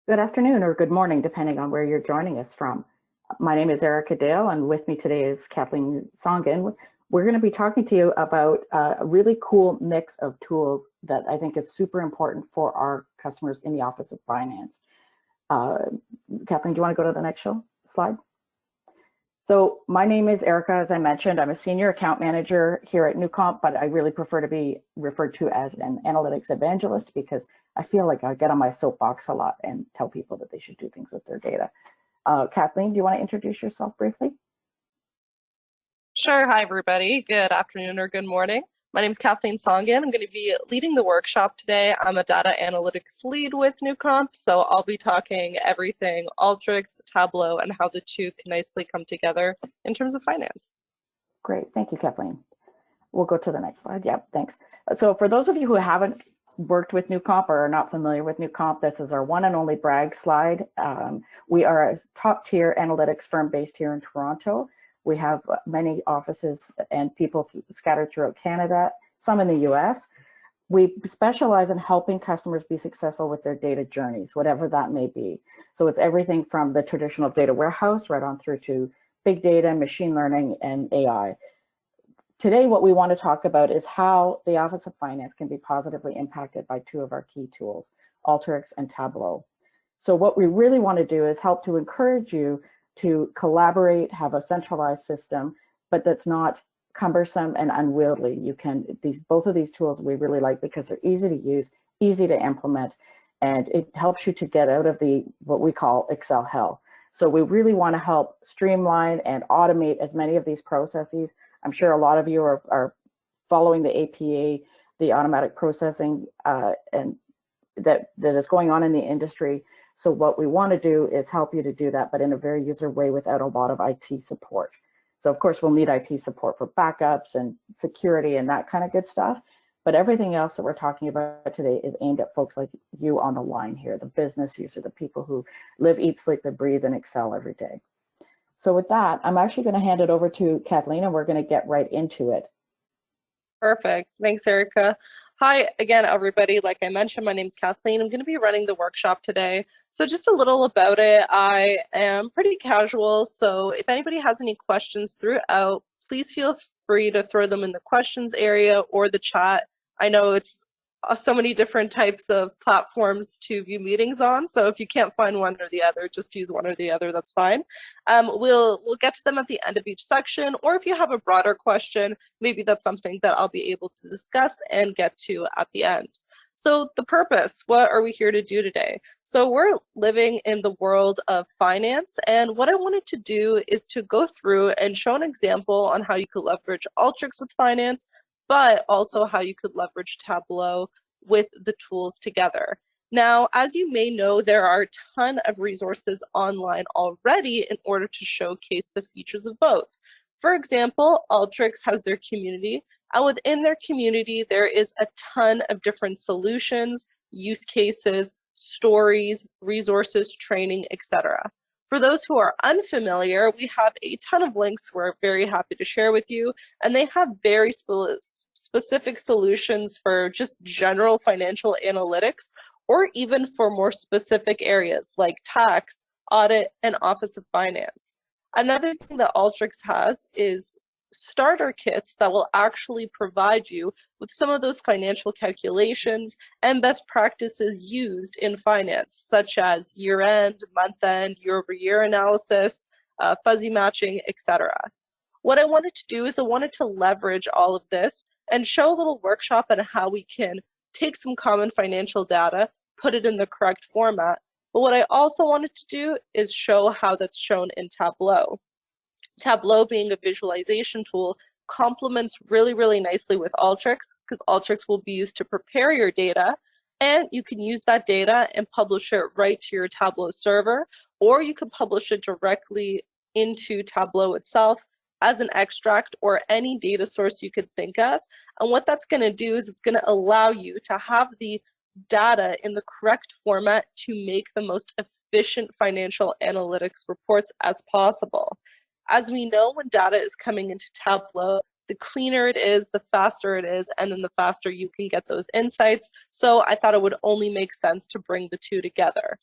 Good afternoon or good morning, depending on where you're joining us from. My name is Erica Dale, and with me today is Kathleen Songen. We're going to be talking to you about a really cool mix of tools that I think is super important for our customers in the Office of Finance. Kathleen, do you want to go to the next slide? So my name is Erica, as I mentioned. I'm a senior account manager here at Newcomp, but I really prefer to be referred to as an analytics evangelist because I feel like I get on my soapbox a lot and tell people that they should do things with their data. Kathleen, do you want to introduce yourself briefly? Sure. Hi, everybody. Good afternoon or good morning. My name is Kathleen Songen. I'm going to be leading the workshop today. I'm a data analytics lead with Newcomp, so I'll be talking everything Alteryx, Tableau, and how the two can nicely come together in terms of finance. Great. Thank you, Kathleen. We'll go to the next slide. Yeah, thanks. So for those of you who haven't worked with Newcomp or are not familiar with Newcomp, this is our one and only brag slide. We are a top tier analytics firm based here in Toronto. We have many offices and people scattered throughout Canada, some in the US. We specialize in helping customers be successful with their data journeys, whatever that may be. So it's everything from the traditional data warehouse right on through to big data, machine learning, and AI. Today, what we want to talk about is how the Office of Finance can be positively impacted by two of our key tools, Alteryx and Tableau. So what we really want to do is help to encourage you to collaborate, have a centralized system, but that's not cumbersome and unwieldy. You can, both of these tools we really like because they're easy to use, easy to implement, and it helps you to get out of what we call Excel hell. So we really want to help streamline and automate as many of these processes. I'm sure a lot of you are following the APA, the automatic processing, and that is going on in the industry. So what we want to do is help you to do that, but in a very user way without a lot of IT support. So of course we'll need IT support for backups and security and that kind of good stuff. But everything else that we're talking about today is aimed at folks like you on the line here, the business user, the people who live, eat, sleep, and breathe in Excel every day. So with that, I'm actually going to hand it over to Kathleen, and we're going to get right into it. Perfect. Thanks, Erica. Hi again, everybody. Like I mentioned, my name is Kathleen. I'm going to be running the workshop today. So just a little about it. I am pretty casual, so if anybody has any questions throughout, please feel free to throw them in the questions area or the chat. I know it's so many different types of platforms to view meetings on, so if you can't find one or the other, just use one or the other, that's fine. We'll get to them at the end of each section, or if you have a broader question, maybe that's something that I'll be able to discuss and get to at the end. So the purpose, what are we here to do today? So we're living in the world of finance, and what I wanted to do is to go through and show an example on how you could leverage Alteryx with finance, but also how you could leverage Tableau with the tools together. Now, as you may know, there are a ton of resources online already in order to showcase the features of both. For example, Alteryx has their community, and within their community, there is a ton of different solutions, use cases, stories, resources, training, etc. For those who are unfamiliar, we have a ton of links we're very happy to share with you, and they have very specific solutions for just general financial analytics, or even for more specific areas like tax, audit, and Office of Finance. Another thing that Alteryx has is starter kits that will actually provide you with some of those financial calculations and best practices used in finance, such as year-end, month-end, year-over-year analysis, fuzzy matching, etc. What I wanted to do is I wanted to leverage all of this and show a little workshop on how we can take some common financial data, put it in the correct format. But what I also wanted to do is show how that's shown in Tableau. Tableau, being a visualization tool, complements really, really nicely with Alteryx, because Alteryx will be used to prepare your data, and you can use that data and publish it right to your Tableau server, or you can publish it directly into Tableau itself as an extract or any data source you could think of. And what that's going to do is it's going to allow you to have the data in the correct format to make the most efficient financial analytics reports as possible. As we know, when data is coming into Tableau, the cleaner it is, the faster it is, and then the faster you can get those insights. So I thought it would only make sense to bring the two together.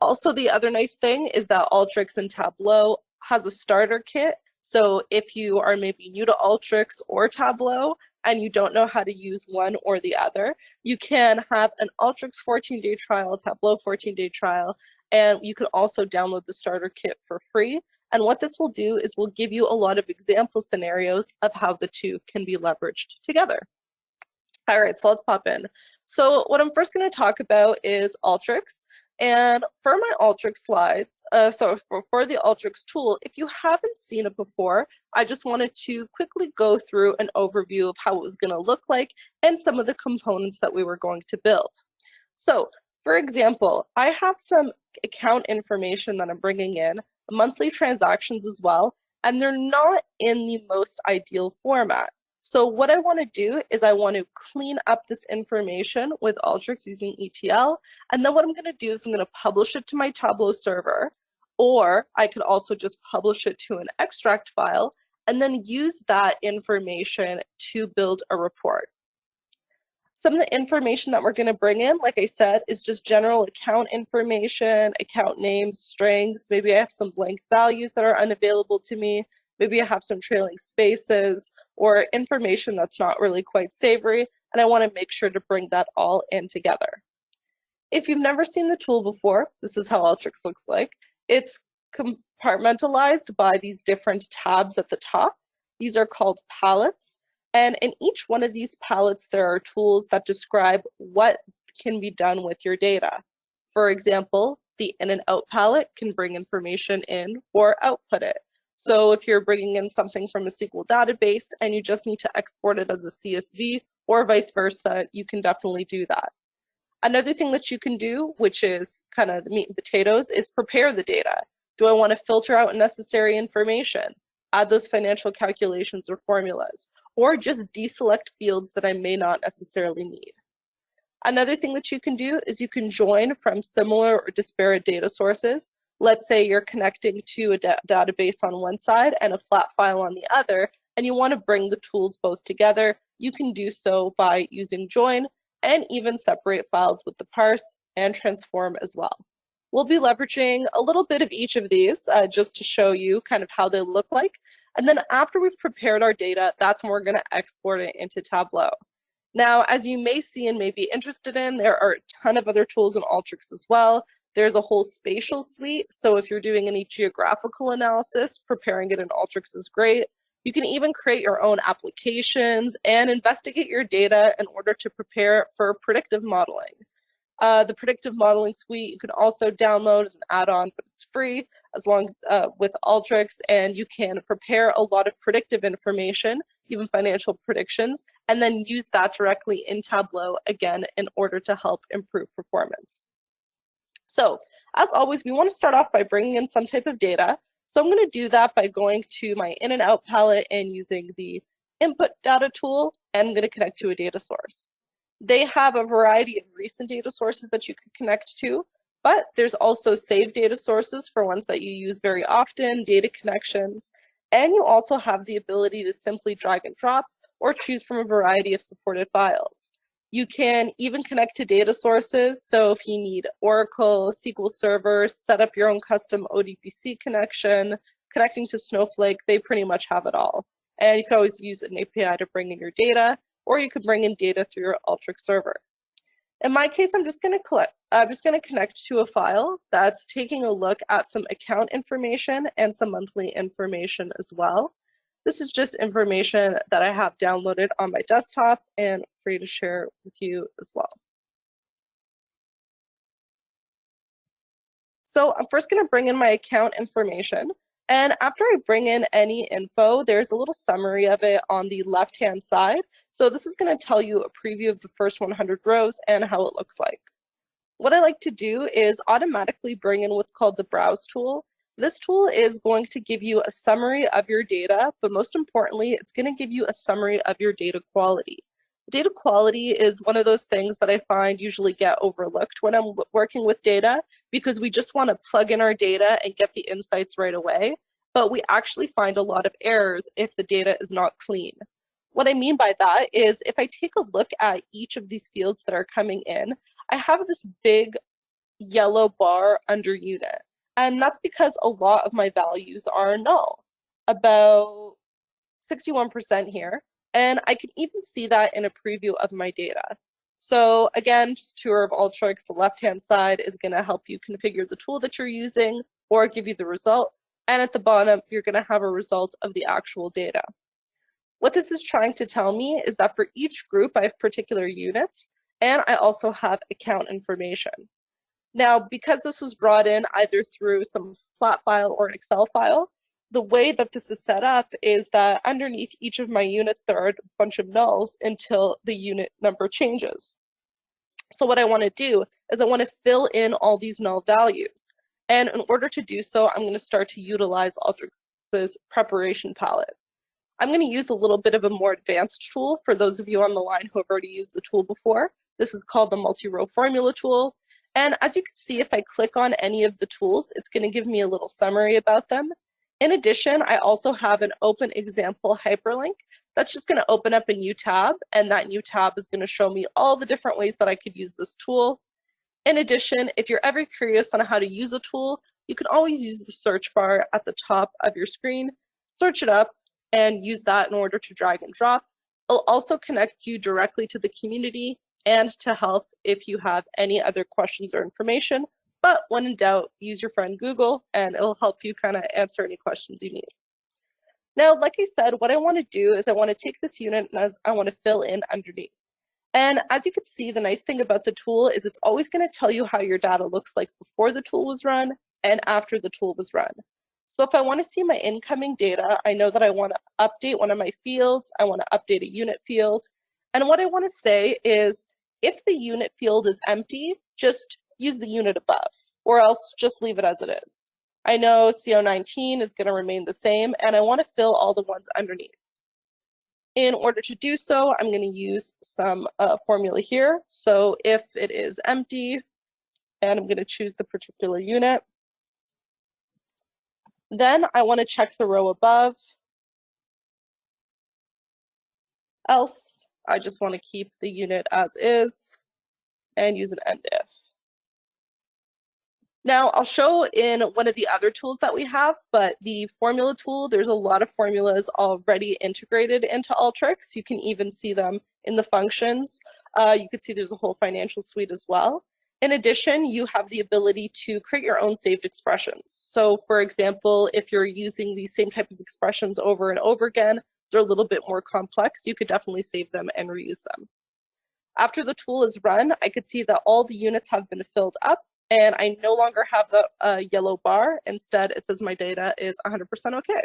Also, the other nice thing is that Alteryx and Tableau has a starter kit. So if you are maybe new to Alteryx or Tableau and you don't know how to use one or the other, you can have an Alteryx 14-day trial, Tableau 14-day trial, and you can also download the starter kit for free. And what this will do is will give you a lot of example scenarios of how the two can be leveraged together. All right, so let's pop in. So what I'm first going to talk about is Alteryx. And for my Alteryx slides, for the Alteryx tool, if you haven't seen it before, I just wanted to quickly go through an overview of how it was going to look like and some of the components that we were going to build. So, for example, I have some account information that I'm bringing in, monthly transactions as well, and they're not in the most ideal format. So what I want to do is I want to clean up this information with Alteryx using ETL. And then what I'm going to do is I'm going to publish it to my Tableau server, or I could also just publish it to an extract file and then use that information to build a report. Some of the information that we're going to bring in, like I said, is just general account information, account names, strings. Maybe I have some blank values that are unavailable to me. Maybe I have some trailing spaces or information that's not really quite savory, and I want to make sure to bring that all in together. If you've never seen the tool before, this is how Alteryx looks like. It's compartmentalized by these different tabs at the top. These are called palettes, and in each one of these palettes, there are tools that describe what can be done with your data. For example, the in and out palette can bring information in or output it. So if you're bringing in something from a SQL database and you just need to export it as a CSV or vice versa, you can definitely do that. Another thing that you can do, which is kind of the meat and potatoes, is prepare the data. Do I want to filter out unnecessary information, add those financial calculations or formulas, or just deselect fields that I may not necessarily need? Another thing that you can do is you can join from similar or disparate data sources. Let's say you're connecting to a database on one side and a flat file on the other, and you want to bring the tools both together. You can do so by using join and even separate files with the parse and transform as well. We'll be leveraging a little bit of each of these just to show you kind of how they look like. And then after we've prepared our data, that's when we're going to export it into Tableau. Now, as you may see and may be interested in, there are a ton of other tools in Alteryx as well. There's a whole spatial suite, so if you're doing any geographical analysis, preparing it in Alteryx is great. You can even create your own applications and investigate your data in order to prepare for predictive modeling. The predictive modeling suite you can also download as an add-on, but it's free as long as with Alteryx, and you can prepare a lot of predictive information, even financial predictions, and then use that directly in Tableau again in order to help improve performance. So, as always, we want to start off by bringing in some type of data. So I'm going to do that by going to my in and out palette and using the input data tool, and I'm going to connect to a data source. They have a variety of recent data sources that you could connect to, but there's also saved data sources for ones that you use very often, data connections, and you also have the ability to simply drag and drop or choose from a variety of supported files. You can even connect to data sources. So if you need Oracle, SQL Server, set up your own custom ODBC connection, connecting to Snowflake, they pretty much have it all. And you can always use an API to bring in your data, or you could bring in data through your Alteryx server. In my case, I'm just going to connect to a file that's taking a look at some account information and some monthly information as well. This is just information that I have downloaded on my desktop and free to share with you as well. So I'm first going to bring in my account information. And after I bring in any info, there's a little summary of it on the left-hand side. So this is going to tell you a preview of the first 100 rows and how it looks like. What I like to do is automatically bring in what's called the Browse tool. This tool is going to give you a summary of your data, but most importantly, it's going to give you a summary of your data quality. Data quality is one of those things that I find usually get overlooked when I'm working with data, because we just want to plug in our data and get the insights right away, but we actually find a lot of errors if the data is not clean. What I mean by that is if I take a look at each of these fields that are coming in, I have this big yellow bar under unit. And that's because a lot of my values are null, about 61% here. And I can even see that in a preview of my data. So again, just tour of Alteryx, the left-hand side is going to help you configure the tool that you're using or give you the result. And at the bottom, you're going to have a result of the actual data. What this is trying to tell me is that for each group, I have particular units, and I also have account information. Now, because this was brought in either through some flat file or an Excel file, the way that this is set up is that underneath each of my units, there are a bunch of nulls until the unit number changes. So what I want to do is I want to fill in all these null values. And in order to do so, I'm going to start to utilize Alteryx's preparation palette. I'm going to use a little bit of a more advanced tool for those of you on the line who have already used the tool before. This is called the multi-row formula tool. And as you can see, if I click on any of the tools, it's going to give me a little summary about them. In addition, I also have an open example hyperlink that's just going to open up a new tab, and that new tab is going to show me all the different ways that I could use this tool. In addition, if you're ever curious on how to use a tool, you can always use the search bar at the top of your screen, search it up, and use that in order to drag and drop. It'll also connect you directly to the community and to help if you have any other questions or information. But when in doubt, use your friend Google and it'll help you kind of answer any questions you need. Now, like I said, what I want to do is I want to take this unit and I want to fill in underneath. And as you can see, the nice thing about the tool is it's always going to tell you how your data looks like before the tool was run and after the tool was run. So if I want to see my incoming data, I know that I want to update one of my fields, I want to update a unit field. And what I want to say is, if the unit field is empty, just use the unit above, or else just leave it as it is. I know CO19 is going to remain the same, and I want to fill all the ones underneath. In order to do so, I'm going to use some formula here. So if it is empty, and I'm going to choose the particular unit, then I want to check the row above. Else, I just want to keep the unit as is and use an end if. Now, I'll show in one of the other tools that we have, but the formula tool, there's a lot of formulas already integrated into Alteryx. You can even see them in the functions. You can see there's a whole financial suite as well. In addition, you have the ability to create your own saved expressions. So for example, if you're using the same type of expressions over and over again, they're a little bit more complex, you could definitely save them and reuse them. After the tool is run, I could see that all the units have been filled up and I no longer have the yellow bar. Instead, it says my data is 100% okay.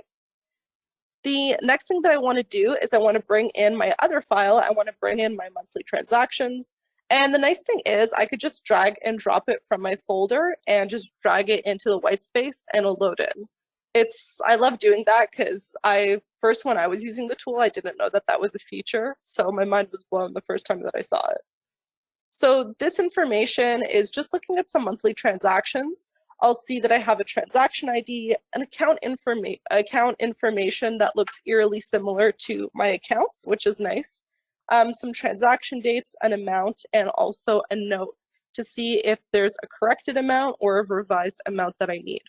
The next thing that I want to do is I want to bring in my other file. I want to bring in my monthly transactions. And the nice thing is I could just drag and drop it from my folder and just drag it into the white space and it'll load in. I love doing that because first when I was using the tool, I didn't know that that was a feature. So my mind was blown the first time that I saw it. So this information is just looking at some monthly transactions. I'll see that I have a transaction ID, an account information that looks eerily similar to my accounts, which is nice. Some transaction dates, an amount, and also a note to see if there's a corrected amount or a revised amount that I need.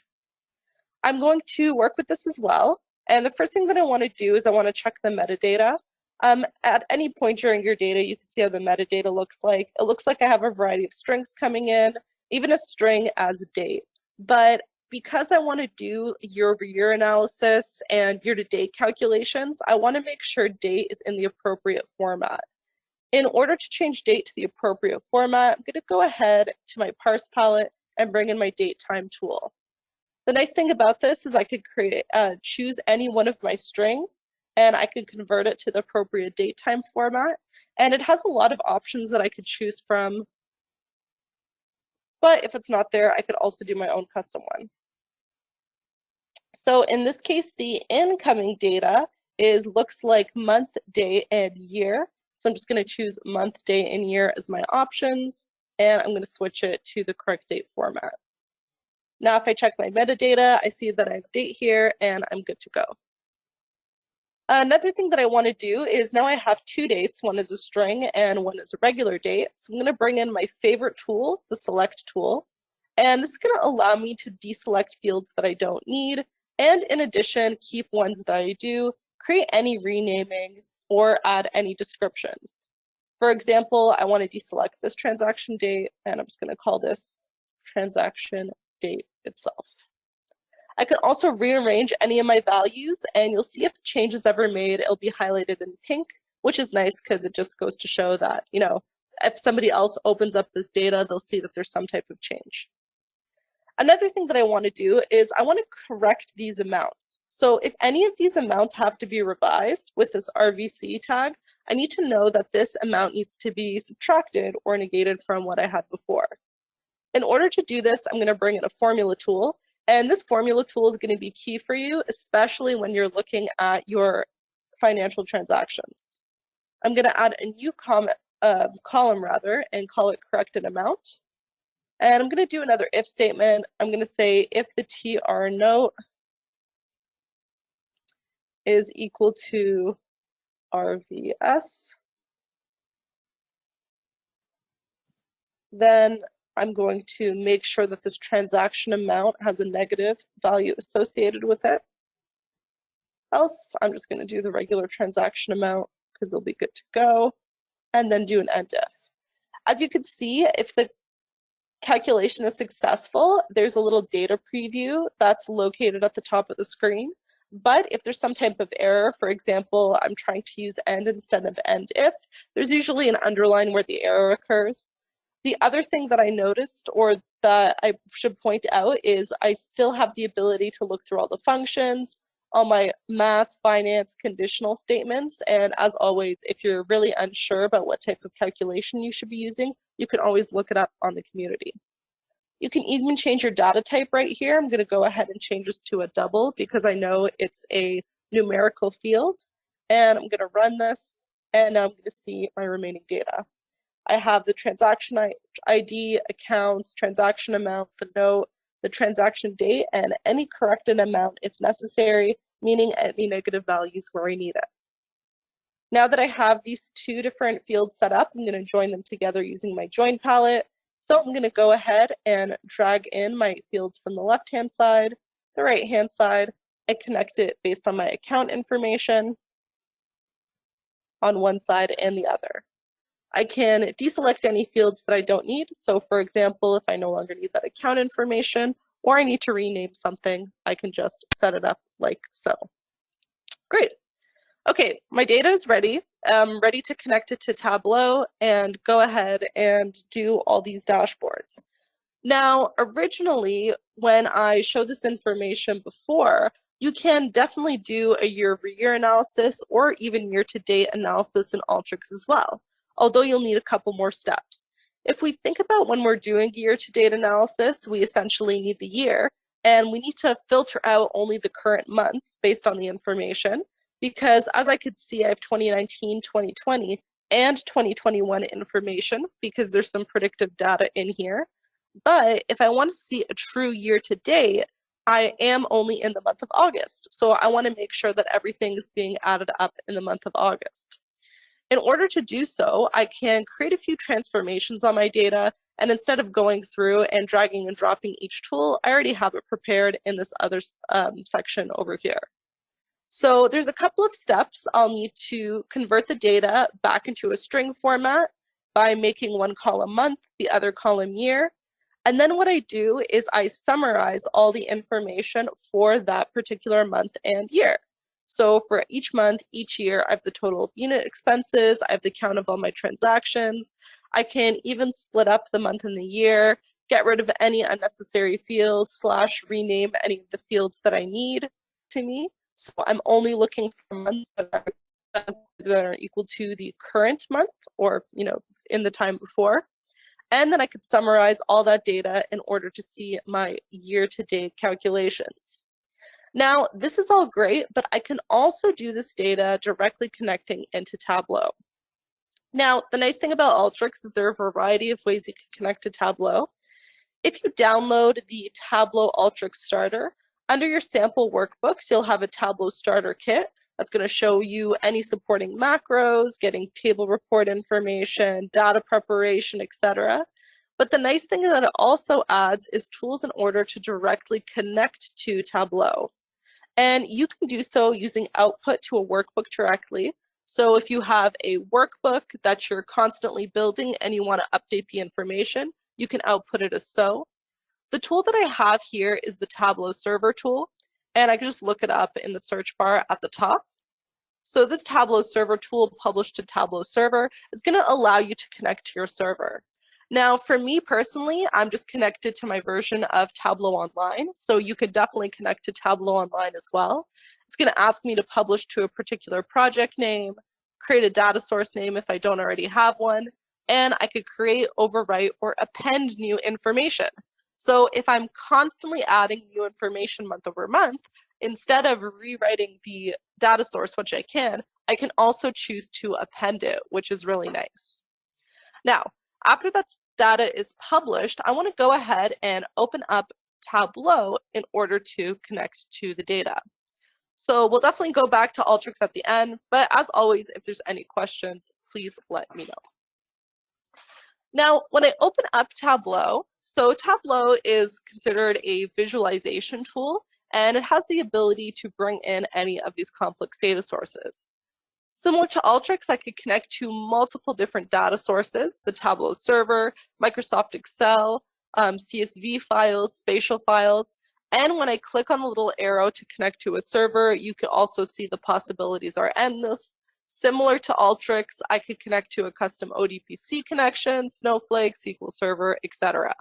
I'm going to work with this as well. And the first thing that I want to do is I want to check the metadata. At any point during your data, you can see how the metadata looks like. It looks like I have a variety of strings coming in, even a string as date. But because I want to do year-over-year analysis and year-to-date calculations, I want to make sure date is in the appropriate format. In order to change date to the appropriate format, I'm going to go ahead to my parse palette and bring in my date time tool. The nice thing about this is I could choose any one of my strings and I could convert it to the appropriate date time format. And it has a lot of options that I could choose from. But if it's not there, I could also do my own custom one. So in this case, the incoming data looks like month, day, and year. So I'm just going to choose month, day, and year as my options, and I'm going to switch it to the correct date format. Now, if I check my metadata, I see that I have date here, and I'm good to go. Another thing that I want to do is now I have two dates. One is a string and one is a regular date. So I'm going to bring in my favorite tool, the select tool. And this is going to allow me to deselect fields that I don't need, and in addition, keep ones that I do, create any renaming, or add any descriptions. For example, I want to deselect this transaction date, and I'm just going to call this transaction date itself. I can also rearrange any of my values, and you'll see if change is ever made, it'll be highlighted in pink, which is nice because it just goes to show that, you know, if somebody else opens up this data, they'll see that there's some type of change. Another thing that I want to do is I want to correct these amounts. So if any of these amounts have to be revised with this RVC tag, I need to know that this amount needs to be subtracted or negated from what I had before. In order to do this, I'm going to bring in a formula tool. And this formula tool is going to be key for you, especially when you're looking at your financial transactions. I'm going to add a new column and call it corrected amount. And I'm going to do another if statement. I'm going to say if the TR note is equal to RVS, then I'm going to make sure that this transaction amount has a negative value associated with it. Else, I'm just going to do the regular transaction amount because it'll be good to go, and then do an end if. As you can see, if the calculation is successful, there's a little data preview that's located at the top of the screen. But if there's some type of error, for example, I'm trying to use end instead of end if, there's usually an underline where the error occurs. The other thing that I noticed, or that I should point out, is I still have the ability to look through all the functions, all my math, finance, conditional statements, and as always, if you're really unsure about what type of calculation you should be using, you can always look it up on the community. You can even change your data type right here. I'm going to go ahead and change this to a double because I know it's a numerical field, and I'm going to run this, and I'm going to see my remaining data. I have the transaction ID, accounts, transaction amount, the note, the transaction date, and any corrected amount if necessary, meaning any negative values where I need it. Now that I have these two different fields set up, I'm going to join them together using my join palette. So I'm going to go ahead and drag in my fields from the left-hand side, the right-hand side. I connect it based on my account information on one side and the other. I can deselect any fields that I don't need. So for example, if I no longer need that account information or I need to rename something, I can just set it up like so. Great. Okay, my data is ready. I'm ready to connect it to Tableau and go ahead and do all these dashboards. Now, originally, when I showed this information before, you can definitely do a year-over-year analysis or even year-to-date analysis in Alteryx as well, although you'll need a couple more steps. If we think about when we're doing year-to-date analysis, we essentially need the year, and we need to filter out only the current months based on the information, because as I could see, I have 2019, 2020, and 2021 information because there's some predictive data in here. But if I want to see a true year-to-date, I am only in the month of August. So I want to make sure that everything is being added up in the month of August. In order to do so, I can create a few transformations on my data, and instead of going through and dragging and dropping each tool, I already have it prepared in this other section over here. So there's a couple of steps. I'll need to convert the data back into a string format by making one column month, the other column year. And then what I do is I summarize all the information for that particular month and year. So for each month, each year, I have the total of unit expenses, I have the count of all my transactions. I can even split up the month and the year, get rid of any unnecessary fields, / rename any of the fields that I need to me. So I'm only looking for months that are equal to the current month or, in the time before. And then I could summarize all that data in order to see my year-to-date calculations. Now, this is all great, but I can also do this data directly connecting into Tableau. Now, the nice thing about Alteryx is there are a variety of ways you can connect to Tableau. If you download the Tableau Alteryx Starter, under your sample workbooks, you'll have a Tableau Starter Kit that's going to show you any supporting macros, getting table report information, data preparation, etc. But the nice thing that it also adds is tools in order to directly connect to Tableau. And you can do so using output to a workbook directly. So if you have a workbook that you're constantly building and you want to update the information, you can output it as so. The tool that I have here is the Tableau server tool, and I can just look it up in the search bar at the top. So this Tableau server tool published to Tableau server is going to allow you to connect to your server. Now, for me personally, I'm just connected to my version of Tableau Online, so you could definitely connect to Tableau Online as well. It's going to ask me to publish to a particular project name, create a data source name if I don't already have one, and I could create, overwrite, or append new information. So if I'm constantly adding new information month over month, instead of rewriting the data source, which I can also choose to append it, which is really nice. Now, after that data is published, I want to go ahead and open up Tableau in order to connect to the data. So we'll definitely go back to Alteryx at the end, but as always, if there's any questions, please let me know. Now, when I open up Tableau, so Tableau is considered a visualization tool, and it has the ability to bring in any of these complex data sources. Similar to Alteryx, I could connect to multiple different data sources, the Tableau server, Microsoft Excel, CSV files, spatial files. And when I click on the little arrow to connect to a server, you can also see the possibilities are endless. Similar to Alteryx, I could connect to a custom ODBC connection, Snowflake, SQL Server, etc.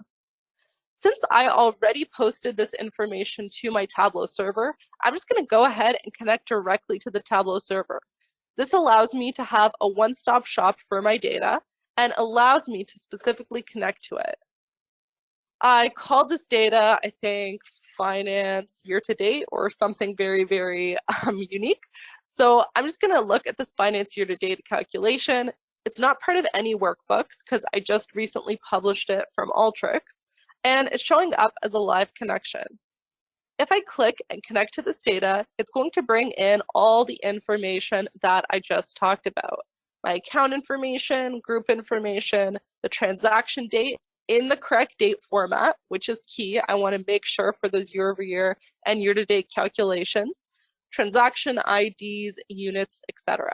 Since I already posted this information to my Tableau server, I'm just going to go ahead and connect directly to the Tableau server. This allows me to have a one-stop shop for my data and allows me to specifically connect to it. I called this data, I think, finance year to date or something very, very unique. So I'm just going to look at this finance year to date calculation. It's not part of any workbooks because I just recently published it from Alteryx, and it's showing up as a live connection. If I click and connect to this data, it's going to bring in all the information that I just talked about. My account information, group information, the transaction date in the correct date format, which is key. I want to make sure for those year-over-year and year-to-date calculations, transaction IDs, units, etc.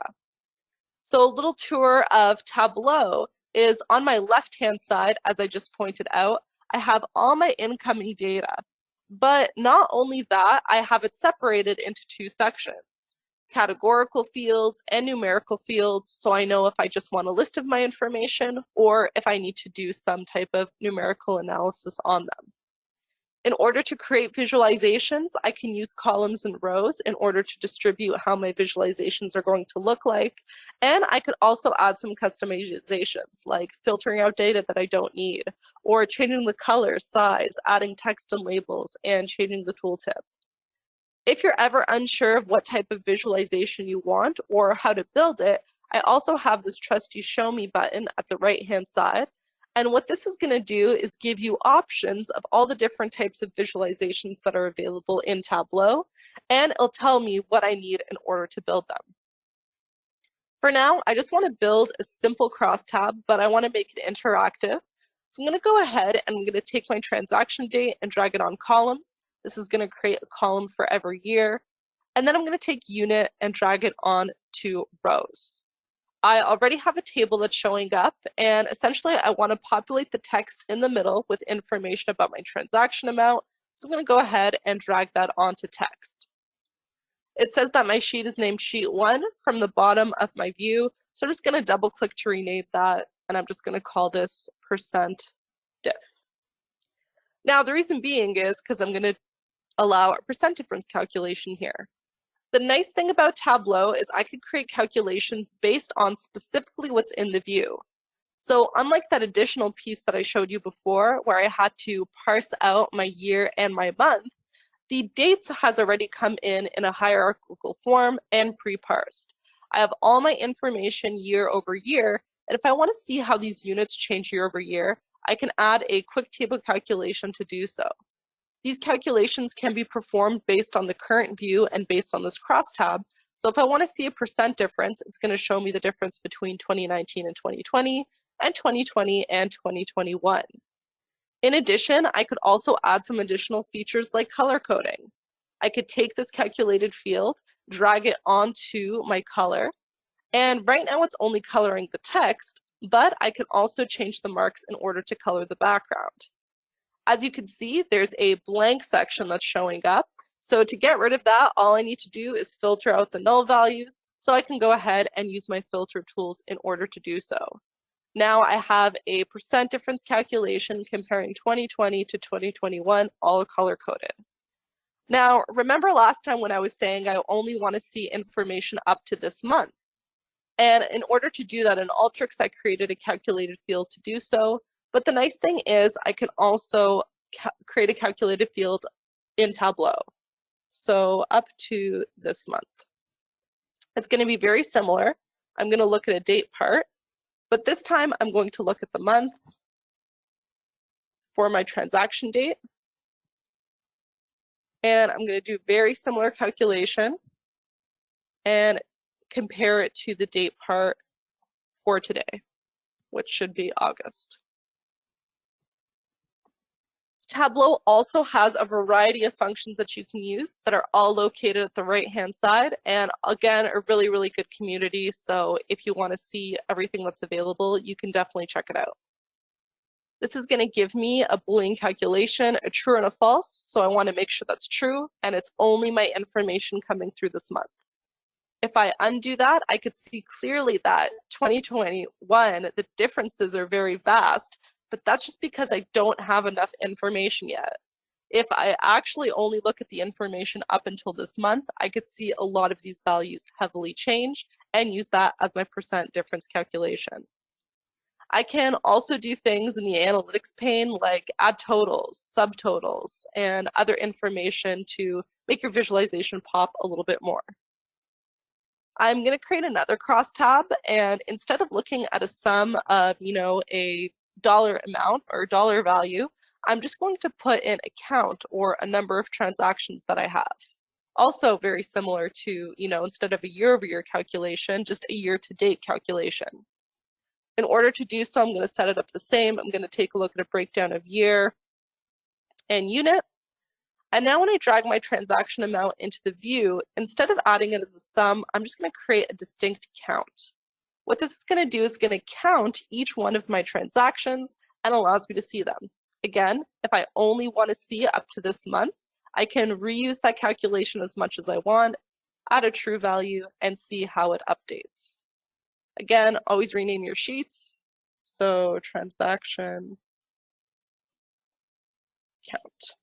So a little tour of Tableau is on my left-hand side, as I just pointed out, I have all my incoming data. But not only that, I have it separated into two sections, categorical fields and numerical fields, so I know if I just want a list of my information or if I need to do some type of numerical analysis on them. In order to create visualizations, I can use columns and rows in order to distribute how my visualizations are going to look like. And I could also add some customizations, like filtering out data that I don't need, or changing the color, size, adding text and labels, and changing the tooltip. If you're ever unsure of what type of visualization you want or how to build it, I also have this Trust You Show Me button at the right-hand side. And what this is going to do is give you options of all the different types of visualizations that are available in Tableau, and it'll tell me what I need in order to build them. For now, I just want to build a simple crosstab, but I want to make it interactive. So I'm going to go ahead and I'm going to take my transaction date and drag it on columns. This is going to create a column for every year. And then I'm going to take unit and drag it on to rows. I already have a table that's showing up, and essentially I want to populate the text in the middle with information about my transaction amount. So I'm going to go ahead and drag that onto text. It says that my sheet is named Sheet 1 from the bottom of my view. So I'm just going to double click to rename that, and I'm just going to call this %diff. Now the reason being is because I'm going to allow a percent difference calculation here. The nice thing about Tableau is I could create calculations based on specifically what's in the view. So unlike that additional piece that I showed you before, where I had to parse out my year and my month, the dates has already come in a hierarchical form and pre-parsed. I have all my information year over year, and if I want to see how these units change year over year, I can add a quick table calculation to do so. These calculations can be performed based on the current view and based on this crosstab. So if I want to see a percent difference, it's going to show me the difference between 2019 and 2020 and 2020 and 2021. In addition, I could also add some additional features like color coding. I could take this calculated field, drag it onto my color, and right now it's only coloring the text, but I can also change the marks in order to color the background. As you can see, there's a blank section that's showing up. So to get rid of that, all I need to do is filter out the null values, so I can go ahead and use my filter tools in order to do so. Now I have a percent difference calculation comparing 2020 to 2021, all color coded. Now, remember last time when I was saying I only want to see information up to this month? And in order to do that in Alteryx, I created a calculated field to do so. But the nice thing is I can also create a calculated field in Tableau. So up to this month. It's going to be very similar. I'm going to look at a date part, but this time I'm going to look at the month for my transaction date. And I'm going to do very similar calculation and compare it to the date part for today, which should be August. Tableau also has a variety of functions that you can use that are all located at the right-hand side. And again, a really, really good community. So if you want to see everything that's available, you can definitely check it out. This is going to give me a Boolean calculation, a true and a false. So I want to make sure that's true. And it's only my information coming through this month. If I undo that, I could see clearly that 2021, the differences are very vast, but that's just because I don't have enough information yet. If I actually only look at the information up until this month, I could see a lot of these values heavily change and use that as my percent difference calculation. I can also do things in the analytics pane like add totals, subtotals, and other information to make your visualization pop a little bit more. I'm going to create another crosstab, and instead of looking at a sum of, a dollar amount or dollar value, I'm just going to put in a count or a number of transactions that I have. Also very similar to, instead of a year-over-year calculation, just a year-to-date calculation. In order to do so, I'm going to set it up the same. I'm going to take a look at a breakdown of year and unit. And now when I drag my transaction amount into the view, instead of adding it as a sum, I'm just going to create a distinct count. What this is going to do is going to count each one of my transactions and allows me to see them. Again, if I only want to see up to this month, I can reuse that calculation as much as I want, add a true value, and see how it updates. Again, always rename your sheets. So transaction count.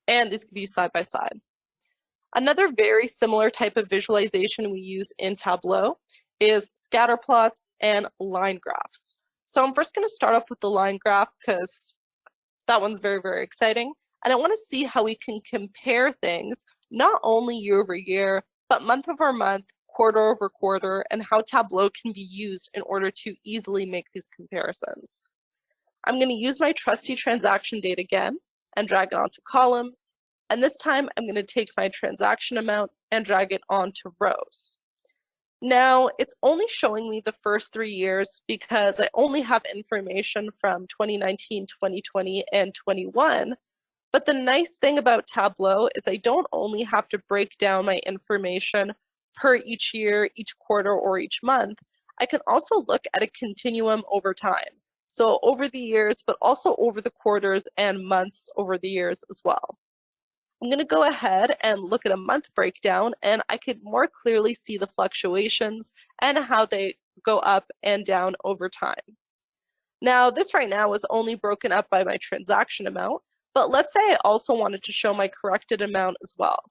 And these can be used side by side. Another very similar type of visualization we use in Tableau is scatter plots and line graphs. So I'm first going to start off with the line graph because that one's very, very exciting. And I want to see how we can compare things, not only year over year, but month over month, quarter over quarter, and how Tableau can be used in order to easily make these comparisons. I'm going to use my trusty transaction date again and drag it onto columns. And this time I'm going to take my transaction amount and drag it onto rows. Now it's only showing me the first 3 years because I only have information from 2019, 2020, and 21. But the nice thing about Tableau is I don't only have to break down my information per each year, each quarter, or each month. I can also look at a continuum over time. So over the years, but also over the quarters and months over the years as well. I'm going to go ahead and look at a month breakdown, and I could more clearly see the fluctuations and how they go up and down over time. Now, this right now is only broken up by my transaction amount, but let's say I also wanted to show my corrected amount as well.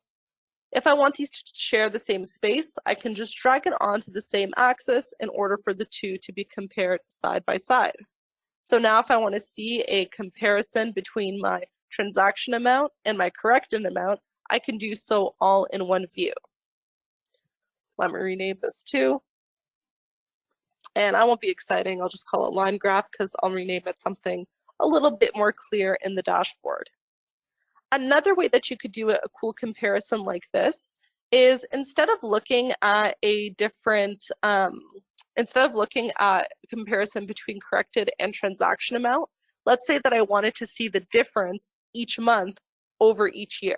If I want these to share the same space, I can just drag it onto the same axis in order for the two to be compared side by side. So now if I want to see a comparison between my transaction amount and my corrected amount, I can do so all in one view. Let me rename this too. And I won't be exciting, I'll just call it line graph because I'll rename it something a little bit more clear in the dashboard. Another way that you could do a cool comparison like this is instead of looking at a different, instead of looking at comparison between corrected and transaction amount, Let's say that I wanted to see the difference each month over each year.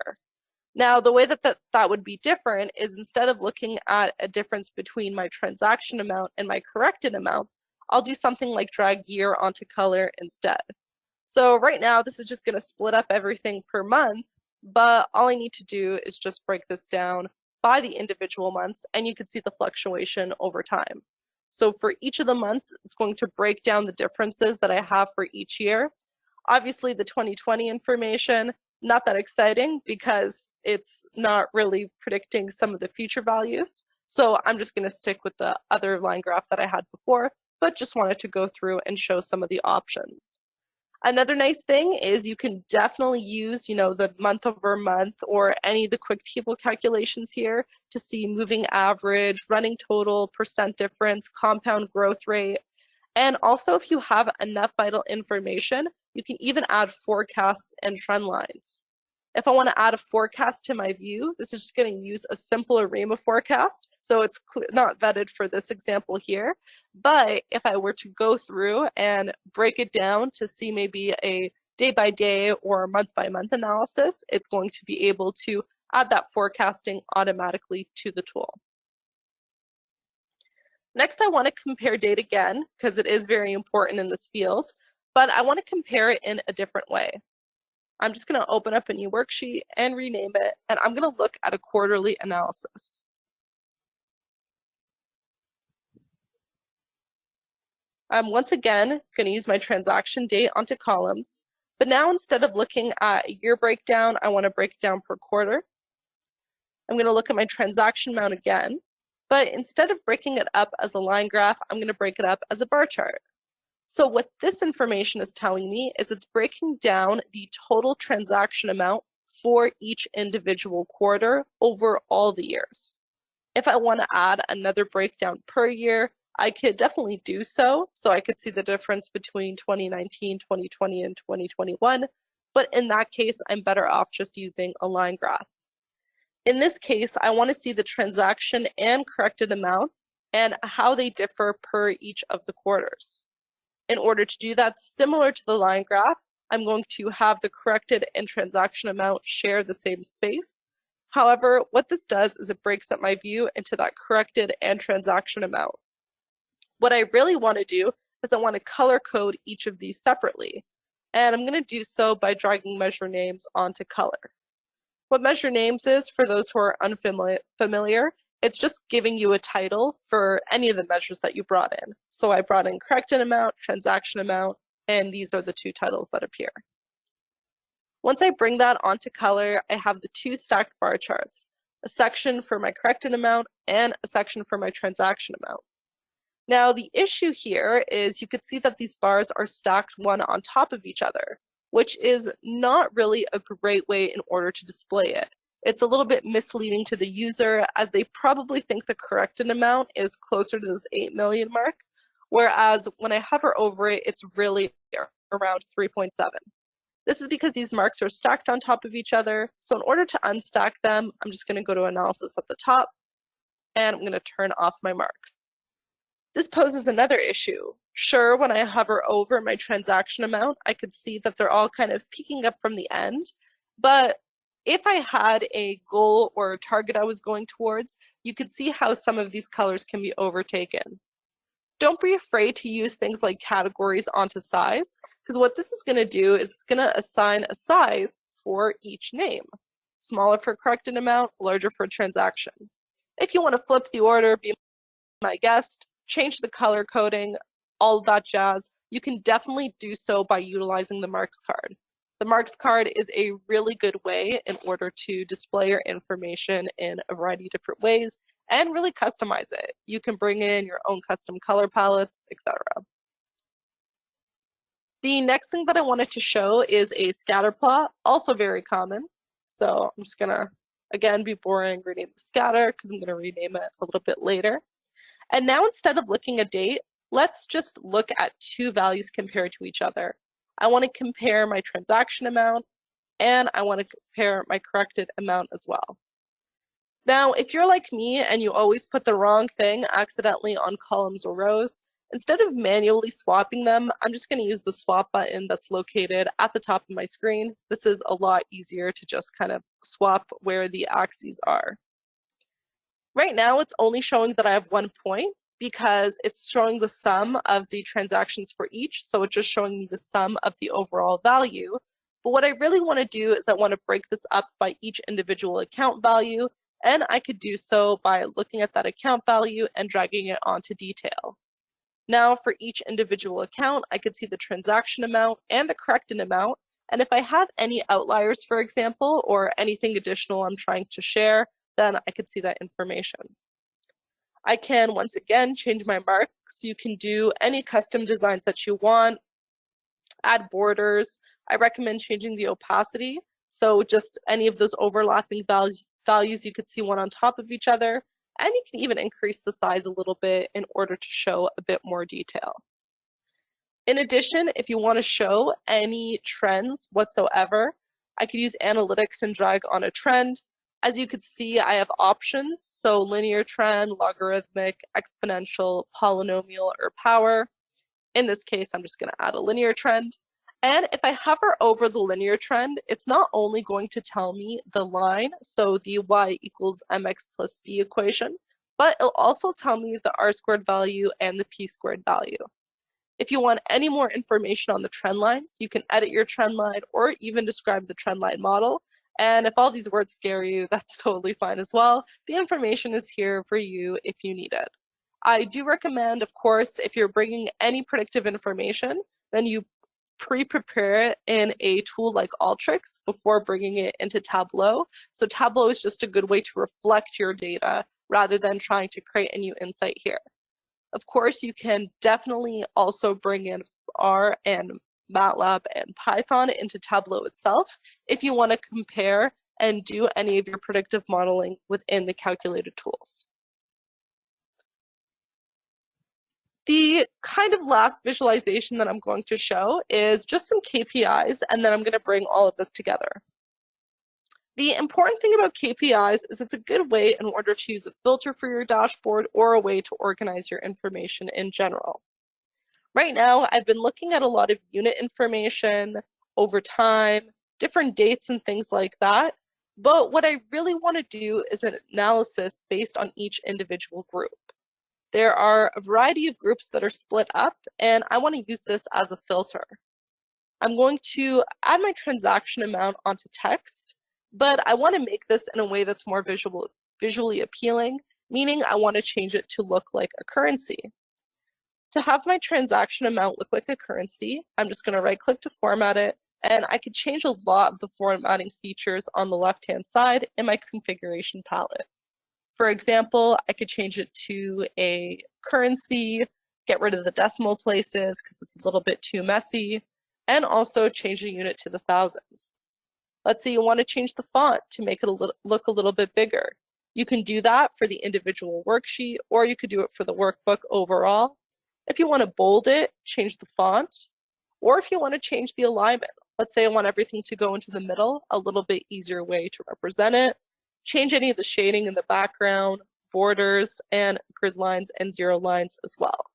Now, the way that would be different is instead of looking at a difference between my transaction amount and my corrected amount, I'll do something like drag year onto color instead. So right now, this is just going to split up everything per month, but all I need to do is just break this down by the individual months, and you can see the fluctuation over time. So for each of the months, it's going to break down the differences that I have for each year. Obviously, the 2020 information, not that exciting because it's not really predicting some of the future values. So I'm just going to stick with the other line graph that I had before, but just wanted to go through and show some of the options. Another nice thing is you can definitely use, the month over month or any of the quick table calculations here to see moving average, running total, percent difference, compound growth rate. And also, if you have enough vital information, you can even add forecasts and trend lines. If I want to add a forecast to my view, this is just going to use a simple ARIMA forecast. So it's not vetted for this example here. But if I were to go through and break it down to see maybe a day by day or month by month analysis, it's going to be able to add that forecasting automatically to the tool. Next, I want to compare data again, because it is very important in this field, but I want to compare it in a different way. I'm just going to open up a new worksheet and rename it, and I'm going to look at a quarterly analysis. I'm once again going to use my transaction date onto columns, but now instead of looking at a year breakdown, I want to break it down per quarter. I'm going to look at my transaction amount again, but instead of breaking it up as a line graph, I'm going to break it up as a bar chart. So what this information is telling me is it's breaking down the total transaction amount for each individual quarter over all the years. If I want to add another breakdown per year, I could definitely do so. So I could see the difference between 2019, 2020, and 2021. But in that case, I'm better off just using a line graph. In this case, I want to see the transaction and corrected amount and how they differ per each of the quarters. In order to do that, similar to the line graph, I'm going to have the corrected and transaction amount share the same space. However, what this does is it breaks up my view into that corrected and transaction amount. What I really want to do is I want to color code each of these separately. And I'm going to do so by dragging measure names onto color. What measure names is, for those who are unfamiliar, it's just giving you a title for any of the measures that you brought in. So I brought in corrected amount, transaction amount, and these are the two titles that appear. Once I bring that onto color, I have the two stacked bar charts, a section for my corrected amount and a section for my transaction amount. Now, the issue here is you could see that these bars are stacked one on top of each other, which is not really a great way in order to display it. It's a little bit misleading to the user, as they probably think the corrected amount is closer to this 8 million mark, whereas when I hover over it, it's really around 3.7. This is because these marks are stacked on top of each other. So in order to unstack them, I'm just going to go to analysis at the top, and I'm going to turn off my marks. This poses another issue. Sure, when I hover over my transaction amount, I could see that they're all kind of peeking up from the end, but if I had a goal or a target I was going towards, you could see how some of these colors can be overtaken. Don't be afraid to use things like categories onto size, because what this is going to do is it's going to assign a size for each name. Smaller for corrected amount, larger for transaction. If you want to flip the order, be my guest, change the color coding, all of that jazz, you can definitely do so by utilizing the marks card. The marks card is a really good way in order to display your information in a variety of different ways and really customize it. You can bring in your own custom color palettes, etc. The next thing that I wanted to show is a scatter plot, also very common. So I'm just gonna, again, be boring, rename the scatter, because I'm gonna rename it a little bit later. And now instead of looking at date, let's just look at two values compared to each other. I want to compare my transaction amount, and I want to compare my corrected amount as well. Now, if you're like me and you always put the wrong thing accidentally on columns or rows, Instead of manually swapping them, I'm just going to use the swap button that's located at the top of my screen. This is a lot easier to just kind of swap where the axes are. Right now, it's only showing that I have 1 point because it's showing the sum of the transactions for each. So it's just showing me the sum of the overall value. But what I really want to do is I want to break this up by each individual account value. And I could do so by looking at that account value and dragging it onto detail. Now for each individual account, I could see the transaction amount and the corrected amount. And if I have any outliers, for example, or anything additional I'm trying to share, then I could see that information. I can, once again, change my marks. You can do any custom designs that you want, add borders. I recommend changing the opacity. So just any of those overlapping values, you could see one on top of each other. And you can even increase the size a little bit in order to show a bit more detail. In addition, if you want to show any trends whatsoever, I could use analytics and drag on a trend. As you could see, I have options, so linear trend, logarithmic, exponential, polynomial, or power. In this case, I'm just going to add a linear trend. And if I hover over the linear trend, it's not only going to tell me the line, so the y equals mx plus b equation, but it'll also tell me the r squared value and the p squared value. If you want any more information on the trend lines, you can edit your trend line or even describe the trend line model. And if all these words scare you, that's totally fine as well. The information is here for you if you need it. I do recommend, of course, if you're bringing any predictive information, then you pre-prepare it in a tool like Alteryx before bringing it into Tableau. So Tableau is just a good way to reflect your data rather than trying to create a new insight here. Of course, you can definitely also bring in R and MATLAB and Python into Tableau itself if you want to compare and do any of your predictive modeling within the calculated tools. The kind of last visualization that I'm going to show is just some KPIs, and then I'm going to bring all of this together. The important thing about KPIs is it's a good way in order to use a filter for your dashboard or a way to organize your information in general. Right now, I've been looking at a lot of unit information over time, different dates and things like that. But what I really want to do is an analysis based on each individual group. There are a variety of groups that are split up, and I want to use this as a filter. I'm going to add my transaction amount onto text, but I want to make this in a way that's more visually appealing, meaning I want to change it to look like a currency. To have my transaction amount look like a currency, I'm just going to right-click to format it, and I could change a lot of the formatting features on the left-hand side in my configuration palette. For example, I could change it to a currency, get rid of the decimal places because it's a little bit too messy, and also change the unit to the thousands. Let's say you want to change the font to make it look a little bit bigger. You can do that for the individual worksheet, or you could do it for the workbook overall. If you want to bold it, change the font, or if you want to change the alignment. Let's say I want everything to go into the middle, a little bit easier way to represent it. Change any of the shading in the background, borders, and grid lines and zero lines as well.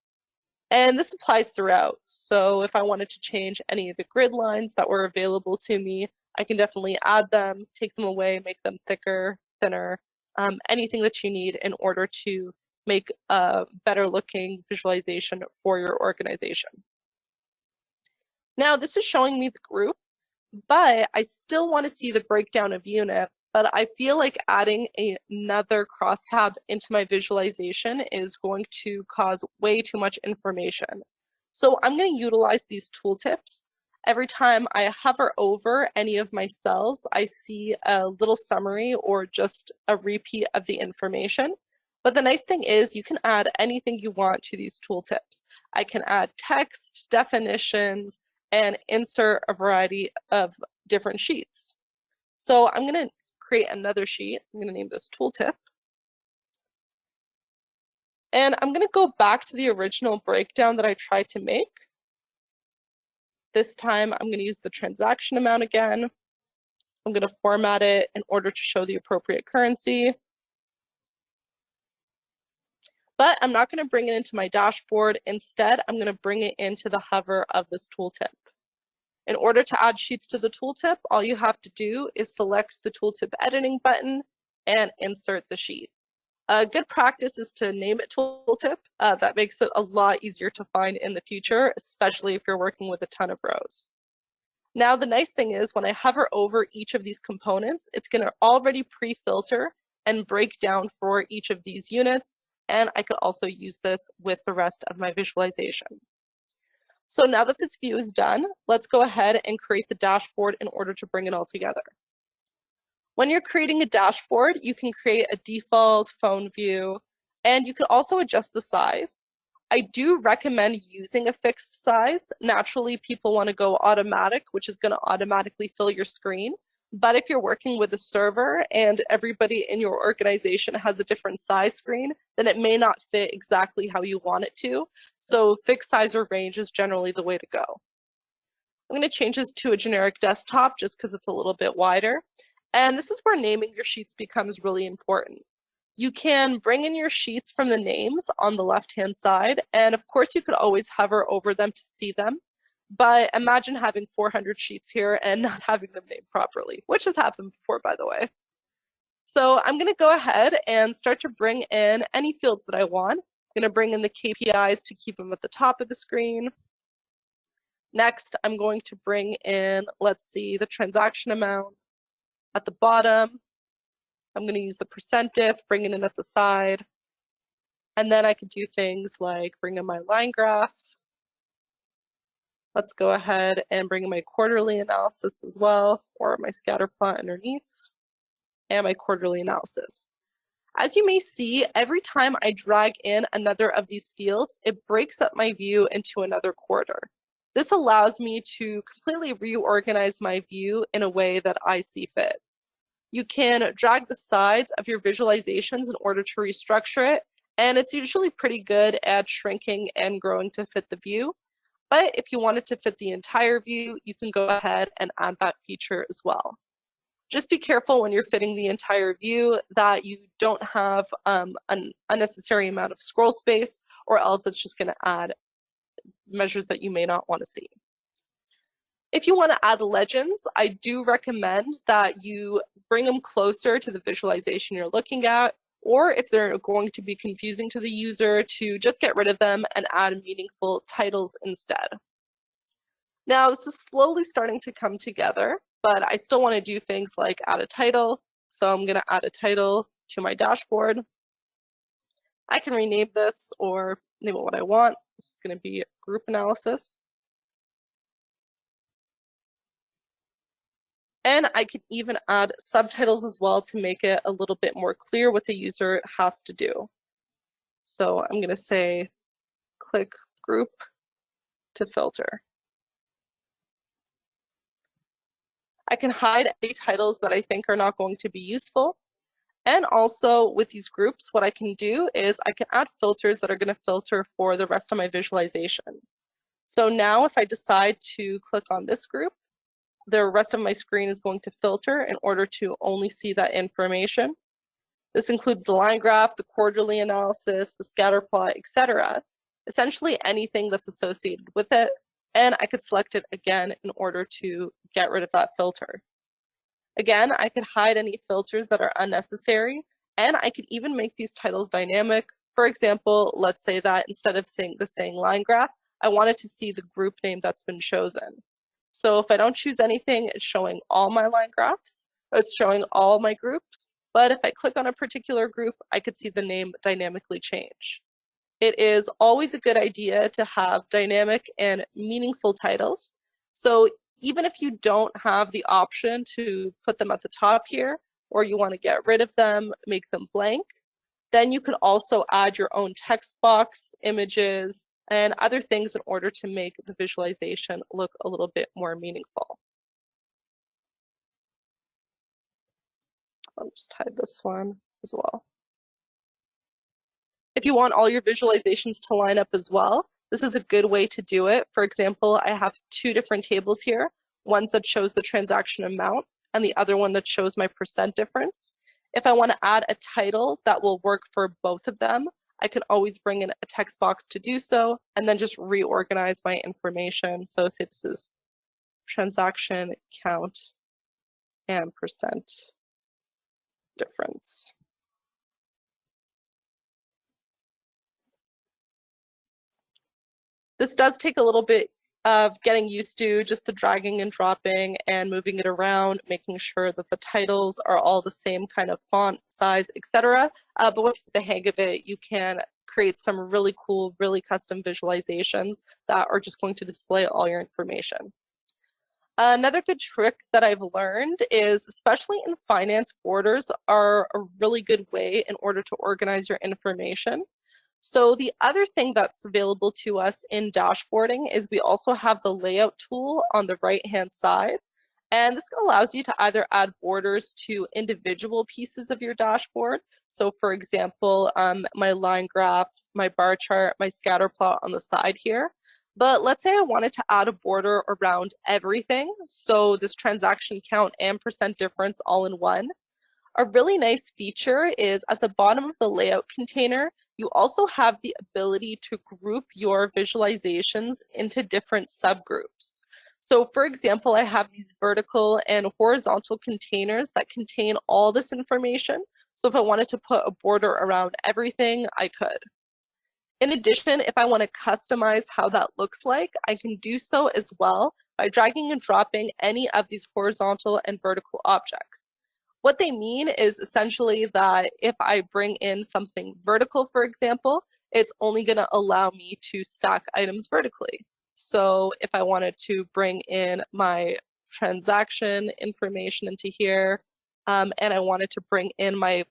And this applies throughout. So if I wanted to change any of the grid lines that were available to me, I can definitely add them, take them away, make them thicker, thinner, anything that you need in order to make a better looking visualization for your organization. Now this is showing me the group, but I still want to see the breakdown of unit, but I feel like adding another crosstab into my visualization is going to cause way too much information. So I'm going to utilize these tooltips. Every time I hover over any of my cells, I see a little summary or just a repeat of the information. But the nice thing is you can add anything you want to these tooltips. I can add text, definitions, and insert a variety of different sheets. So I'm going to create another sheet. I'm going to name this tooltip. And I'm going to go back to the original breakdown that I tried to make. This time I'm going to use the transaction amount again. I'm going to format it in order to show the appropriate currency. But I'm not going to bring it into my dashboard. Instead, I'm going to bring it into the hover of this tooltip. In order to add sheets to the tooltip, all you have to do is select the tooltip editing button and insert the sheet. A good practice is to name it tooltip. That makes it a lot easier to find in the future, especially if you're working with a ton of rows. Now, the nice thing is when I hover over each of these components, it's going to already pre-filter and break down for each of these units. And I could also use this with the rest of my visualization. So now that this view is done, let's go ahead and create the dashboard in order to bring it all together. When you're creating a dashboard, you can create a default phone view, and you can also adjust the size. I do recommend using a fixed size. Naturally, people want to go automatic, which is going to automatically fill your screen. But if you're working with a server and everybody in your organization has a different size screen, then it may not fit exactly how you want it to. So fixed size or range is generally the way to go. I'm going to change this to a generic desktop just because it's a little bit wider. And this is where naming your sheets becomes really important. You can bring in your sheets from the names on the left-hand side. And of course, you could always hover over them to see them. But imagine having 400 sheets here and not having them named properly, which has happened before, by the way. So I'm going to go ahead and start to bring in any fields that I want. I'm going to bring in the KPIs to keep them at the top of the screen. Next, I'm going to bring in, let's see, the transaction amount at the bottom. I'm going to use the %diff, bring it in at the side. And then I could do things like bring in my line graph. Let's go ahead and bring in my quarterly analysis as well, or my scatter plot underneath, and my quarterly analysis. As you may see, every time I drag in another of these fields, it breaks up my view into another quarter. This allows me to completely reorganize my view in a way that I see fit. You can drag the sides of your visualizations in order to restructure it, and it's usually pretty good at shrinking and growing to fit the view. But if you want it to fit the entire view, you can go ahead and add that feature as well. Just be careful when you're fitting the entire view that you don't have an unnecessary amount of scroll space, or else it's just going to add measures that you may not want to see. If you want to add legends, I do recommend that you bring them closer to the visualization you're looking at, or if they're going to be confusing to the user, to just get rid of them and add meaningful titles instead. Now, this is slowly starting to come together, but I still want to do things like add a title. So I'm going to add a title to my dashboard. I can rename this or name it what I want. This is going to be group analysis. And I can even add subtitles as well to make it a little bit more clear what the user has to do. So I'm going to say, click group to filter. I can hide any titles that I think are not going to be useful. And also with these groups, what I can do is I can add filters that are going to filter for the rest of my visualization. So now if I decide to click on this group, the rest of my screen is going to filter in order to only see that information. This includes the line graph, the quarterly analysis, the scatter plot, etc. Essentially anything that's associated with it. And I could select it again in order to get rid of that filter. Again, I could hide any filters that are unnecessary, and I could even make these titles dynamic. For example, let's say that instead of saying line graph, I wanted to see the group name that's been chosen. So if I don't choose anything, it's showing all my line graphs, it's showing all my groups. But if I click on a particular group, I could see the name dynamically change. It is always a good idea to have dynamic and meaningful titles. So even if you don't have the option to put them at the top here, or you want to get rid of them, make them blank, then you could also add your own text box, images, and other things in order to make the visualization look a little bit more meaningful. I'll just hide this one as well. If you want all your visualizations to line up as well, this is a good way to do it. For example, I have two different tables here, one that shows the transaction amount and the other one that shows my % difference. If I want to add a title that will work for both of them, I can always bring in a text box to do so, and then just reorganize my information. So say this is transaction count and percent difference. This does take a little bit of getting used to, just the dragging and dropping and moving it around, making sure that the titles are all the same kind of font size, etc. But once you get the hang of it, you can create some really cool, really custom visualizations that are just going to display all your information. Another good trick that I've learned is, especially in finance, borders are a really good way in order to organize your information. So the other thing that's available to us in dashboarding is we also have the layout tool on the right-hand side. And this allows you to either add borders to individual pieces of your dashboard. So for example, my line graph, my bar chart, my scatter plot on the side here. But let's say I wanted to add a border around everything. So this transaction count and percent difference all in one. A really nice feature is at the bottom of the layout container, you also have the ability to group your visualizations into different subgroups. So for example, I have these vertical and horizontal containers that contain all this information. So if I wanted to put a border around everything, I could. In addition, if I want to customize how that looks like, I can do so as well by dragging and dropping any of these horizontal and vertical objects. What they mean is essentially that if I bring in something vertical, for example, it's only going to allow me to stack items vertically. So if I wanted to bring in my transaction information into here, and I wanted to bring in my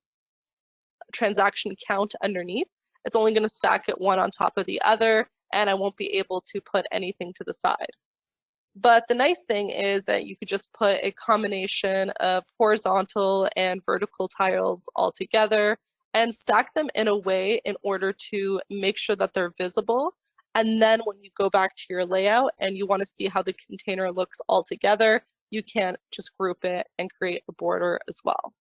transaction count underneath, it's only going to stack it one on top of the other, and I won't be able to put anything to the side. But the nice thing is that you could just put a combination of horizontal and vertical tiles all together and stack them in a way in order to make sure that they're visible. And then when you go back to your layout and you want to see how the container looks all together, you can just group it and create a border as well.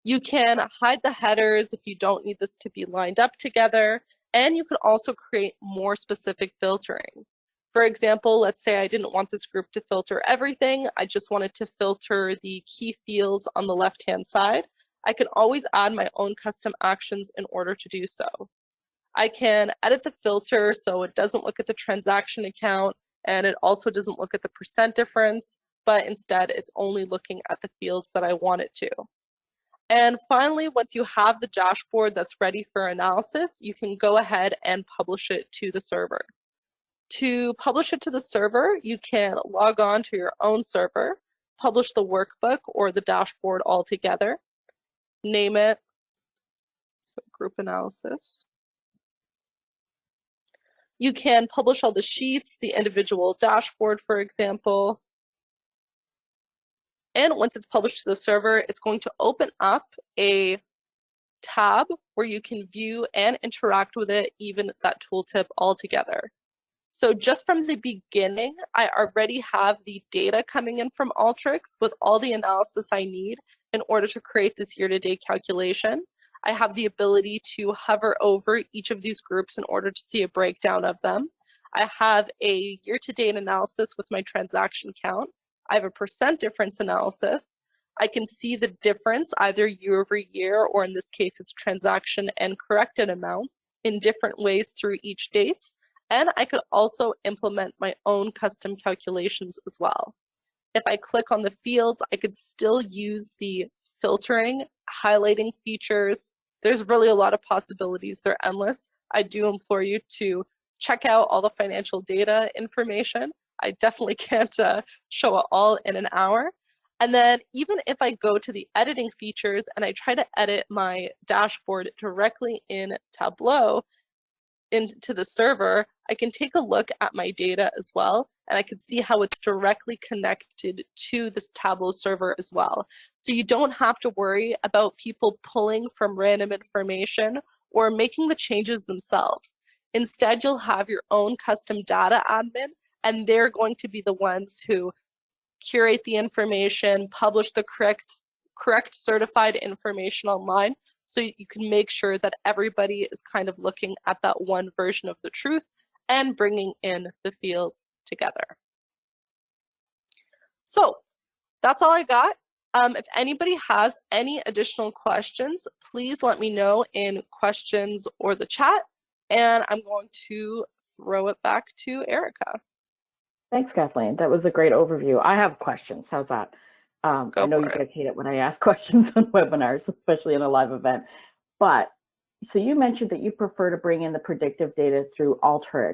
You can hide the headers if you don't need this to be lined up together, and you can also create more specific filtering. For example, let's say I didn't want this group to filter everything, I just wanted to filter the key fields on the left-hand side. I can always add my own custom actions in order to do so. I can edit the filter so it doesn't look at the transaction account, and it also doesn't look at the percent difference, but instead it's only looking at the fields that I want it to. And finally, once you have the dashboard that's ready for analysis, you can go ahead and publish it to the server. To publish it to the server, you can log on to your own server, publish the workbook or the dashboard all together, name it, so group analysis. You can publish all the sheets, the individual dashboard, for example. And once it's published to the server, it's going to open up a tab where you can view and interact with it, even that tooltip all together. So just from the beginning, I already have the data coming in from Alteryx with all the analysis I need in order to create this year-to-date calculation. I have the ability to hover over each of these groups in order to see a breakdown of them. I have a year-to-date analysis with my transaction count. I have a percent difference analysis. I can see the difference either year over year, or in this case, it's transaction and corrected amount in different ways through each dates. And I could also implement my own custom calculations as well. If I click on the fields, I could still use the filtering, highlighting features. There's really a lot of possibilities. They're endless. I do implore you to check out all the financial data information. I definitely can't show it all in an hour. And then even if I go to the editing features and I try to edit my dashboard directly in Tableau into the server, I can take a look at my data as well, and I can see how it's directly connected to this Tableau server as well. So you don't have to worry about people pulling from random information or making the changes themselves. Instead, you'll have your own custom data admin, and they're going to be the ones who curate the information, publish the correct certified information online, so you can make sure that everybody is kind of looking at that one version of the truth and bringing in the fields together. So that's all I got. If anybody has any additional questions, please let me know in questions or the chat, and I'm going to throw it back to Erica. Thanks, Kathleen. That was a great overview. I have questions. How's that? I know you guys hate it when I ask questions on webinars, especially in a live event. But so you mentioned that you prefer to bring in the predictive data through Alteryx,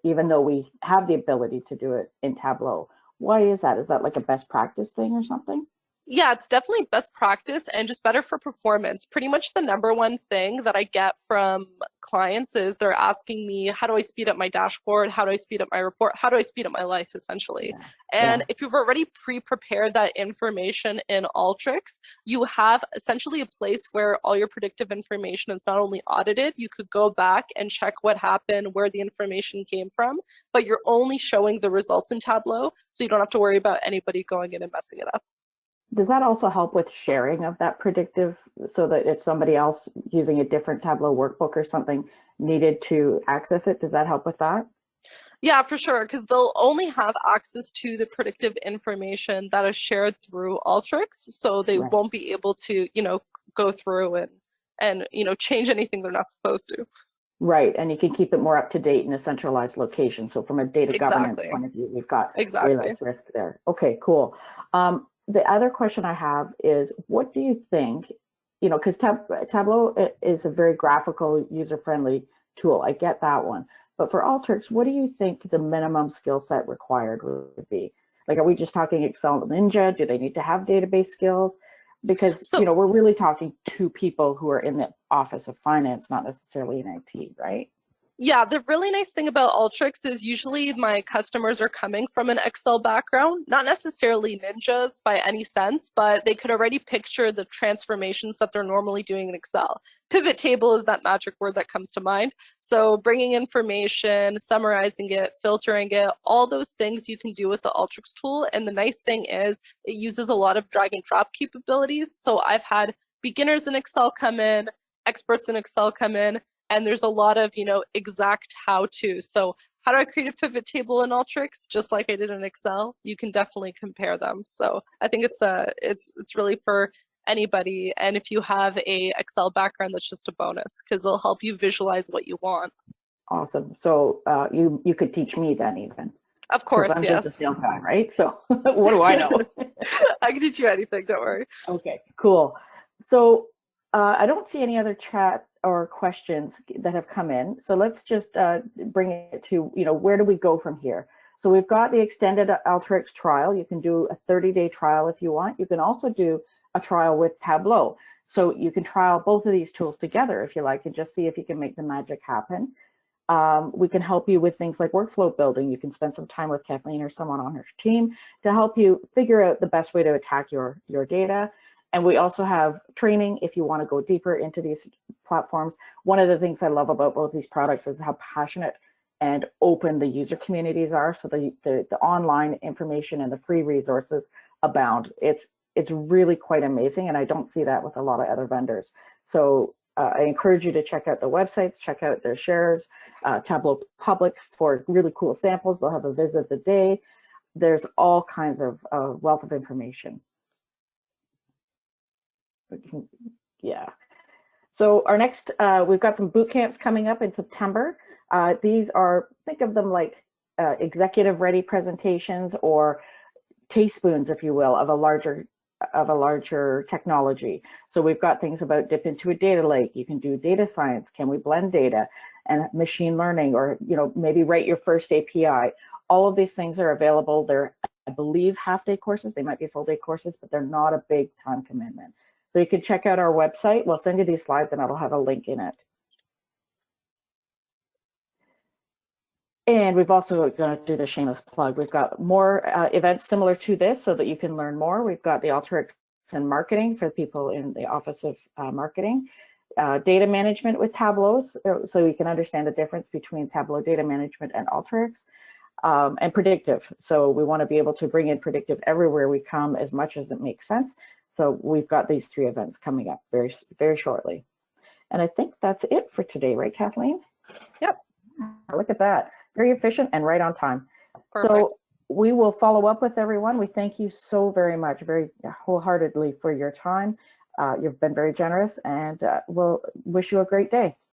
even though we have the ability to do it in Tableau. Why is that? Is that like a best practice thing or something? Yeah, it's definitely best practice and just better for performance. Pretty much the number one thing that I get from clients is they're asking me, how do I speed up my dashboard? How do I speed up my report? How do I speed up my life, essentially? Yeah. And if you've already pre-prepared that information in Alteryx, you have essentially a place where all your predictive information is not only audited, you could go back and check what happened, where the information came from, but you're only showing the results in Tableau, so you don't have to worry about anybody going in and messing it up. Does that also help with sharing of that predictive, so that if somebody else using a different Tableau workbook or something needed to access it, does that help with that? Yeah, for sure, because they'll only have access to the predictive information that is shared through Alteryx, so they won't be able to, go through and change anything they're not supposed to. Right, and you can keep it more up to date in a centralized location. So from a data governance point of view, we've got way less risk there. Okay, cool. The other question I have is, what do you think, because Tableau is a very graphical, user-friendly tool. I get that one. But for Alteryx, what do you think the minimum skill set required would be? Like, are we just talking Excel and Ninja? Do they need to have database skills? Because, we're really talking to people who are in the office of finance, not necessarily in IT, right? Yeah, the really nice thing about Alteryx is usually my customers are coming from an Excel background, not necessarily ninjas by any sense, but they could already picture the transformations that they're normally doing in Excel. Pivot table is that magic word that comes to mind. So bringing information, summarizing it, filtering it, all those things you can do with the Alteryx tool. And the nice thing is it uses a lot of drag and drop capabilities. So I've had beginners in Excel come in, experts in Excel come in, and there's a lot of, exact how-to. So how do I create a pivot table in Alteryx? Just like I did in Excel, you can definitely compare them. So I think it's really for anybody. And if you have a Excel background, that's just a bonus because it'll help you visualize what you want. Awesome. So you could teach me then even. Of course, I'm yes. just a sales guy, right? So what do I know? I can teach you anything, don't worry. Okay, cool. So I don't see any other chat or questions that have come in. So let's just bring it to, where do we go from here? So we've got the extended Alteryx trial. You can do a 30-day trial if you want. You can also do a trial with Tableau. So you can trial both of these tools together if you like and just see if you can make the magic happen. We can help you with things like workflow building. You can spend some time with Kathleen or someone on her team to help you figure out the best way to attack your data. And we also have training if you want to go deeper into these platforms. One of the things I love about both these products is how passionate and open the user communities are. So the online information and the free resources abound. It's really quite amazing, and I don't see that with a lot of other vendors. So I encourage you to check out the websites, check out their shares, Tableau Public for really cool samples. They'll have a visit of the day. There's all kinds of wealth of information. Yeah. So our next, we've got some boot camps coming up in September. These are, think of them like executive ready presentations or teaspoons, if you will, of a larger technology. So we've got things about dip into a data lake. You can do data science. Can we blend data and machine learning, or maybe write your first API? All of these things are available. They're, I believe, half-day courses. They might be full-day courses, but they're not a big time commitment. So you can check out our website. We'll send you these slides and it'll have a link in it. And we've also going to do the shameless plug. We've got more events similar to this so that you can learn more. We've got the Alteryx and marketing for people in the Office of Marketing, data management with Tableau, so you can understand the difference between Tableau data management and Alteryx, and predictive. So we want to be able to bring in predictive everywhere we come as much as it makes sense. So we've got these 3 events coming up very, very shortly. And I think that's it for today, right, Kathleen? Yep. Look at that. Very efficient and right on time. Perfect. So we will follow up with everyone. We thank you so very much, very wholeheartedly for your time. You've been very generous, and we'll wish you a great day.